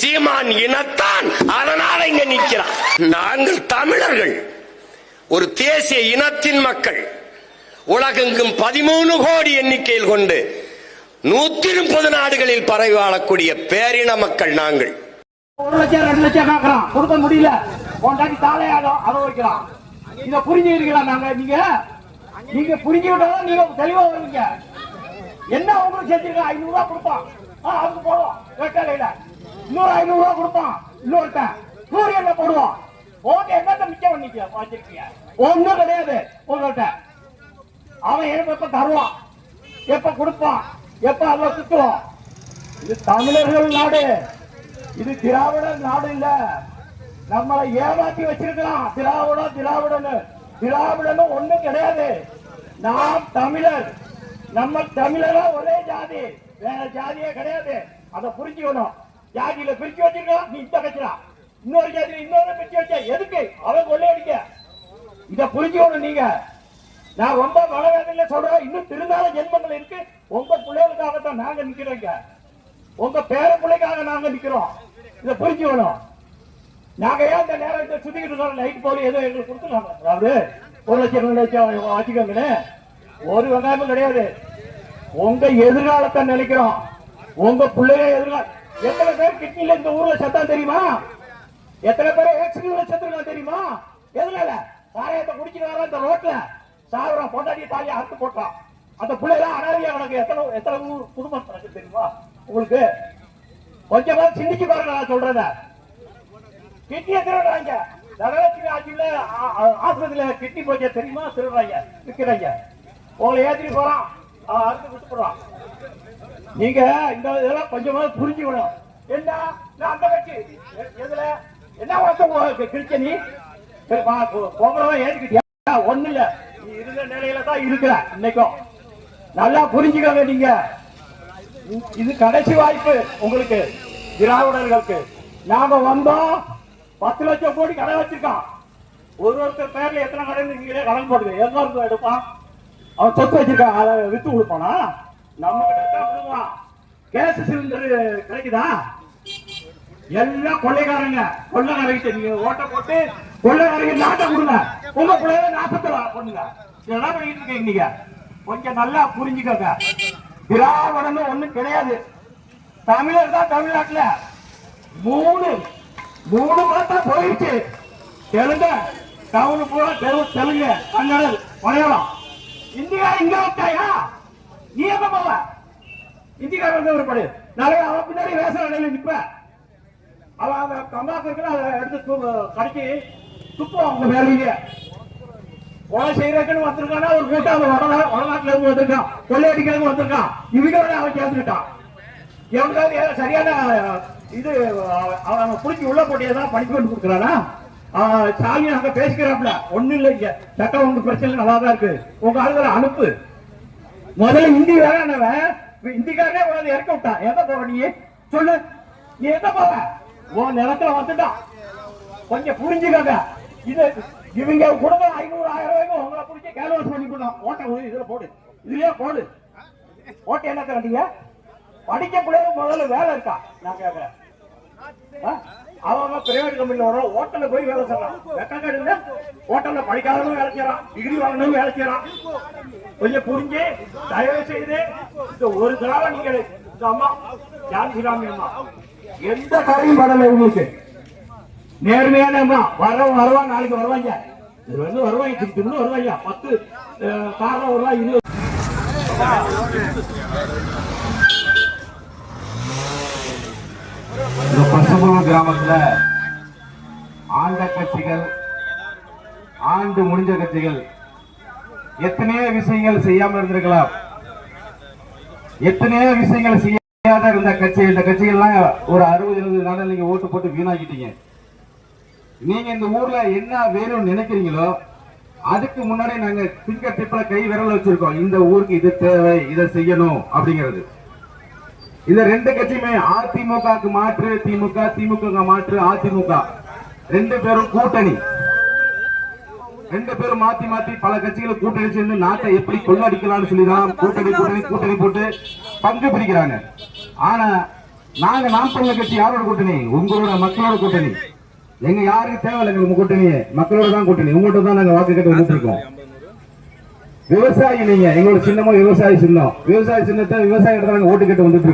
சீமான் இனத்தான், அதனால இங்க நிக்கிறான். நாங்கள் தமிழர்கள் ஒரு தேசிய இனத்தின் மக்கள். உலகெங்கும் 13 கோடி எண்ணிக்கையில் கொண்டு 130 நாடுகளில் பரவி வாழக்கூடிய பேரின மக்கள் நாங்கள். 1 லட்சம் 2 லட்சம் கேட்கலாம், கொடுக்க முடியல. கொண்டாடி தாளையாடும் அதை வைக்கலாம். இதை புரிஞ்சுக்கிறீங்களா? நீங்க புரிஞ்சுக்கிட்டா நீங்க தெளிவா வருவீங்க. என்ன உங்களுக்கு சேர்த்துருக்க? 500 ரூபாய் கொடுப்பான், அதுக்கு போடுவோம். வெட்டாலையில இன்னொரு 500 ரூபாய் கொடுப்பான், இன்னொருத்த சூரியன்ல போடுவோம். ஓட்டு என்னத்த மிச்சம் பண்ணிக்க வச்சிருக்கீங்க? ஒண்ணும் கிடையாது உங்கள்கிட்ட. அவன் எப்ப தருவான், எப்ப கொடுப்பான், எப்ப அதை சுத்துவோம். இது தமிழர்கள் நாடு, இது திராவிட நாடு இல்ல. நம்மளை ஏமாத்தி வச்சிருக்கலாம். திராவிடன்னு ஒண்ணும் கிடையாது. நாம் தமிழர், நம்ம தமிழரா ஒரே ஜாதி, வேற ஜாதியே கிடையாது. அதை புரிஞ்சுக்கணும். ஜாதியில பிரிச்சு வச்சிருக்கோம், நீ இந்த கட்சிலாம் இன்னொரு ஜாதியில இன்னொரு பிரிச்சு வச்ச எதுக்கு? அவன் கொள்ளையடிக்க. இதை புரிஞ்சுக்கணும். நீங்க நான் ரொம்ப மனவேதனையில சொல்றேன். இன்னும் திருநாள ஜென்மங்கள் இருக்கு. உங்க பிள்ளைகளுக்காகத்தான் நாங்க நிக்கிறோங்க, உங்க பேர பிள்ளைக்காக நாங்க நிக்கிறோம். இதை புரிஞ்சுக்கணும். நாங்க ஏன் இந்த நேரத்தை சுத்திக்கிட்டு இருக்கோம்? லைட் போல ஏதோ எங்களுக்கு கொடுத்துருக்காங்க. அதாவது 1 லட்சம் 2 லட்சம் வச்சுக்கோங்கன்னு ஒரு வெங்காயமும் கிடையாது. உங்க எதிர்காலத்தை நினைக்கிறோம். உங்க பிள்ளைய எதிர்காலம். எத்தனை பேர் கிட்னில இந்த ஊர்ல செத்தான் தெரியுமா? எத்தனை பேர் ஆக்சிடென்ட்ல செத்துருக்கான் தெரியுமா? எதுனால? சாராயத்தை குடிச்சிட்டு வர இந்த ரோட்ல சாவரா பொண்டாட்டி தாலியை அறுத்து போட்டான். அந்த பிள்ளைலாம் அனாதையா கணக்கு. எத்தனை ஊர் குடும்பம் கணக்கு தெரியுமா உங்களுக்கு? கொஞ்சமா சிந்திச்சு பாருங்க நான் சொல்றத. கிட்னியை திருடுறாங்க. தனலட்சுமி ஆட்சியில ஆஸ்பத்திரியில கிட்னி போச்சா தெரியுமா? திருடுறாங்க, விற்கிறாங்க. உங்களை ஏற்றி போறான், அறுத்து விட்டு போறான். நீங்க இந்த இதெல்லாம் கொஞ்சமா புரிஞ்சுக்கணும். என்ன அந்த கட்சி எதுல என்ன வருஷம் கிழிச்ச நீ பொங்கலவா ஏற்றுக்கிட்டியா? ஒண்ணு இல்ல, நீ இருந்த நிலையில தான் இருக்கிற இன்னைக்கும். நல்லா புரிஞ்சுக்கோங்க. நீங்க இது கடைசி வாய்ப்பு உங்களுக்கு திராவிடர்களுக்கு. நாம வந்தோம் 10 லட்சம் கோடி கடன் வச்சிருக்கான். ஒருத்தர் பேர்ல எத்தனை கடன் நீங்களே கடன் போடுங்க. எங்க இருந்து எடுப்பான்? அவன் சொத்து வச்சிருக்கான், அதை வித்து கொடுப்பானா? நம்ம கிட்ட கொடுப்பான். கேஸ் சிலிண்டர் கிடைக்குதா? எல்லாம் கொள்ளைக்காரங்க. கொள்ளைக்காரங்க நீங்க ஓட்ட போட்டு கொள்ளைக்காரங்க நாட்டை கொடுங்க. உங்க பிள்ளைங்க நாட்டத்துல பண்ணுங்க. இதெல்லாம் பண்ணிட்டு இருக்கீங்க. நீங்க கொஞ்சம் நல்லா புரிஞ்சுக்கோங்க. திராவிடம் ஒண்ணும் கிடையாது. தமிழர் தான் தமிழ்நாட்டுல மூணு மாதம் போயிடுச்சு. தெலுங்கு டவுனு பூரா தெலுங்கு, கன்னடம், மலையாளம். இந்தியா இங்க வச்சாயா? நீ எங்க போவ? இந்திக்காரன் ஒரு படு நாளைக்கு அவன் பின்னாடி வேச நிலையில நிப்ப. அவன் கம்பாக்கு இருக்குன்னு அதை எடுத்து கடைக்கு துப்புவான். அவங்க வேலையிலேயே கொலை செய்யறதுன்னு வந்திருக்கானா ஒரு கூட்டம். வடநாட்டுல இருந்து வந்திருக்கான், கொள்ளையடிக்கிறதுக்கு வந்திருக்கான். இவங்களோட அவன் சேர்ந்துக்கிட்டான். எவனுக்காவது சரியான இது அவன் புடிச்சு உள்ள போட்டியதான் பனிஷ்மெண்ட் கொடுக்குறானா? ஸ்டாலின் அங்க பேசிக்கிறாப்ல. ஒண்ணு இல்ல, இங்க சட்டம் உங்க பிரச்சனை நல்லா தான் இருக்கு. உங்க ஆளுகளை அனுப்பு. முதல்ல இந்தி வேணவன் இந்திக்காரனே உனது இறக்க விட்டான். எங்க போவ நீ சொல்லு? நீ எங்க போவ? உன் நிலத்துல வந்துட்டான். கொஞ்சம் புரிஞ்சுக்காங்க. இது இவங்க கொடுக்க 500,000 ரூபாய்க்கு உங்களை பிடிச்சி கேன்வாஸ் பண்ணி கொடுத்தான். ஓட்ட இதுல போடு, இதுலயே போடு. ஓட்ட என்ன கண்டிங்க? படிக்க பிள்ளைங்க முதல்ல வேலை இருக்கா? நான் கேட்கிறேன். அவன் பிரைவேட் கம்பெனில வர ஹோட்டல்ல போய் வேலை செய்யறான். வெட்டக்காடு ஹோட்டல்ல படிக்காதவங்க வேலை செய்யறான், டிகிரி வாங்கினவங்க வேலை செய்யறான். கொஞ்சம் புரிஞ்சு தயவு செய்து இந்த ஒரு தடவை நீங்க இந்த அம்மா ஜான்சிராமி அம்மா எந்த காரியம் படல உங்களுக்கு. நேர்மையான அம்மா வருவாங்க, நாளைக்கு வருவாங்க, இது வந்து வருவாங்க, திரும்ப வருவாங்க. 10 காரணம் வருவா. 20 பசுமூலம் கிராமத்துல ஆண்ட கட்சிகள், ஆண்டு முடிஞ்ச கட்சிகள் எத்தனையோ விஷயங்கள் செய்யாம இருந்திருக்கலாம். எத்தனையோ விஷயங்கள் செய்யாத இருந்த கட்சி, இந்த கட்சிகள்லாம் ஒரு 60-70 நாள் நீங்க ஓட்டு போட்டு வீணாக்கிட்டீங்க. நீங்க இந்த ஊர்ல என்ன வேணும்னு நினைக்கிறீங்களோ அதுக்கு முன்னாடி நாங்க பிங்கர் டிப்ல கை விரல் வச்சிருக்கோம். இந்த ஊருக்கு இது தேவை, இதை செய்யணும் அப்படிங்கிறது. இந்த 2 கட்சியுமே அதிமுக மாற்று திமுக, திமுக மாற்று அதிமுக, 2 பேரும் கூட்டணி. 2 பேரும் மாத்தி பல கட்சிகளை கூட்டணி சேர்ந்து நாட்டை எப்படி கொள்ளடிக்கலாம்னு சொல்லிதான் கூட்டணி போட்டு பங்கு பிரிக்கிறாங்க. ஆனா நாங்க நாம் தமிழர் கட்சி யாரோட கூட்டணி? உங்களோட மக்களோட கூட்டணி. எங்க யாருக்கு தேவையில்லை எங்களுக்கு கூட்டணி, மக்களோட தான் கூட்டணி. உங்கள்கிட்ட தான் நாங்க வாக்கு கேட்டு வந்துட்டு இருக்கோம். விவசாயி நீங்க, எங்களோட சின்னமும் விவசாய சின்னம். விவசாய சின்னத்தை விவசாய இடத்துல நாங்க ஓட்டு கேட்டு வந்துட்டு இருக்கோம்.